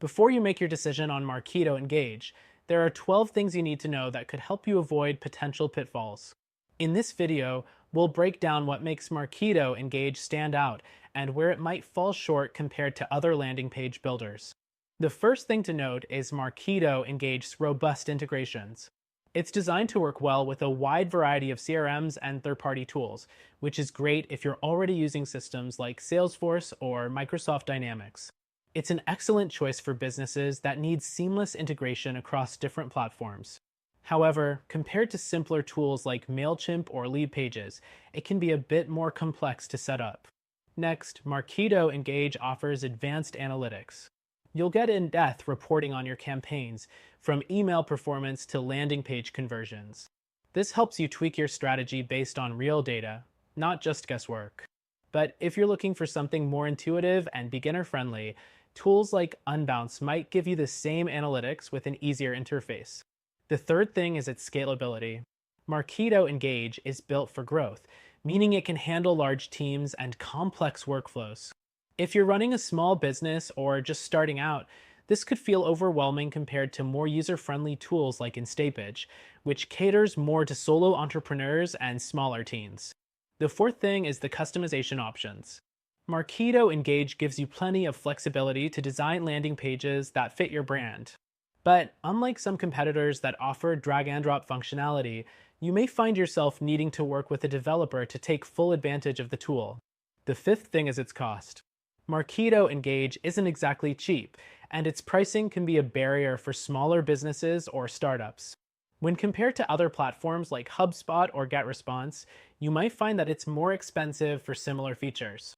Before you make your decision on Marketo Engage, there are 12 things you need to know that could help you avoid potential pitfalls. In this video, we'll break down what makes Marketo Engage stand out and where it might fall short compared to other landing page builders. The first thing to note is Marketo Engage's robust integrations. It's designed to work well with a wide variety of CRMs and third-party tools, which is great if you're already using systems like Salesforce or Microsoft Dynamics. It's an excellent choice for businesses that need seamless integration across different platforms. However, compared to simpler tools like MailChimp or Leadpages, it can be a bit more complex to set up. Next, Marketo Engage offers advanced analytics. You'll get in-depth reporting on your campaigns, from email performance to landing page conversions. This helps you tweak your strategy based on real data, not just guesswork. But if you're looking for something more intuitive and beginner-friendly, tools like Unbounce might give you the same analytics with an easier interface. The third thing is its scalability. Marketo Engage is built for growth, meaning it can handle large teams and complex workflows. If you're running a small business or just starting out, this could feel overwhelming compared to more user-friendly tools like Instapage, which caters more to solo entrepreneurs and smaller teams. The fourth thing is the customization options. Marketo Engage gives you plenty of flexibility to design landing pages that fit your brand. But unlike some competitors that offer drag-and-drop functionality, you may find yourself needing to work with a developer to take full advantage of the tool. The fifth thing is its cost. Marketo Engage isn't exactly cheap, and its pricing can be a barrier for smaller businesses or startups. When compared to other platforms like HubSpot or GetResponse, you might find that it's more expensive for similar features.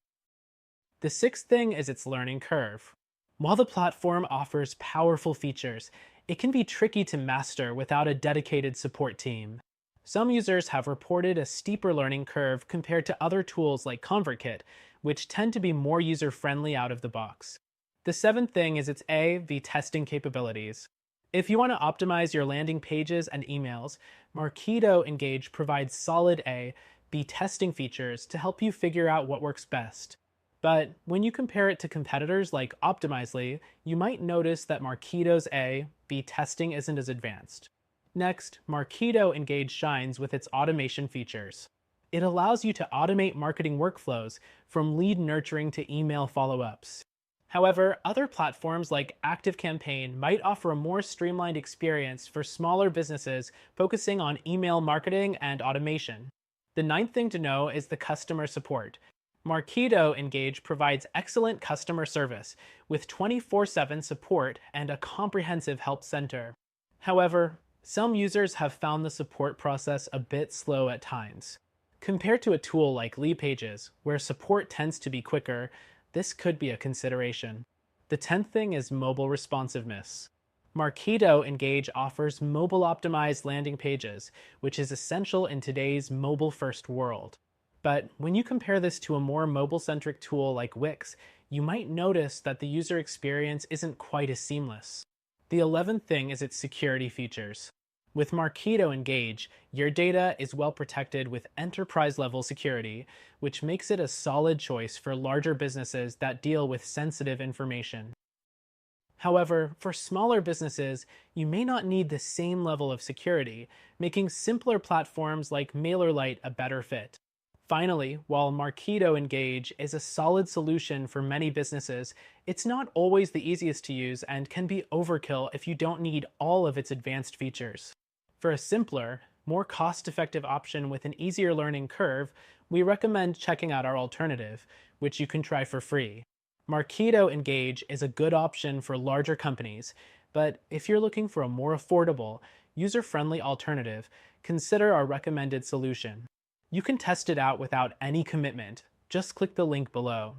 The sixth thing is its learning curve. While the platform offers powerful features, it can be tricky to master without a dedicated support team. Some users have reported a steeper learning curve compared to other tools like ConvertKit, which tend to be more user-friendly out of the box. The seventh thing is its A/B testing capabilities. If you want to optimize your landing pages and emails, Marketo Engage provides solid A/B testing features to help you figure out what works best. But when you compare it to competitors like Optimizely, you might notice that Marketo's A/B testing isn't as advanced. Next, Marketo Engage shines with its automation features. It allows you to automate marketing workflows from lead nurturing to email follow-ups. However, other platforms like ActiveCampaign might offer a more streamlined experience for smaller businesses focusing on email marketing and automation. The ninth thing to know is the customer support. Marketo Engage provides excellent customer service with 24/7 support and a comprehensive help center. However, some users have found the support process a bit slow at times. Compared to a tool like Leadpages, where support tends to be quicker, this could be a consideration. The 10th thing is mobile responsiveness. Marketo Engage offers mobile-optimized landing pages, which is essential in today's mobile-first world. But when you compare this to a more mobile-centric tool like Wix, you might notice that the user experience isn't quite as seamless. The 11th thing is its security features. With Marketo Engage, your data is well protected with enterprise-level security, which makes it a solid choice for larger businesses that deal with sensitive information. However, for smaller businesses, you may not need the same level of security, making simpler platforms like MailerLite a better fit. Finally, while Marketo Engage is a solid solution for many businesses, it's not always the easiest to use and can be overkill if you don't need all of its advanced features. For a simpler, more cost-effective option with an easier learning curve, we recommend checking out our alternative, which you can try for free. Marketo Engage is a good option for larger companies, but if you're looking for a more affordable, user-friendly alternative, consider our recommended solution. You can test it out without any commitment. Just click the link below.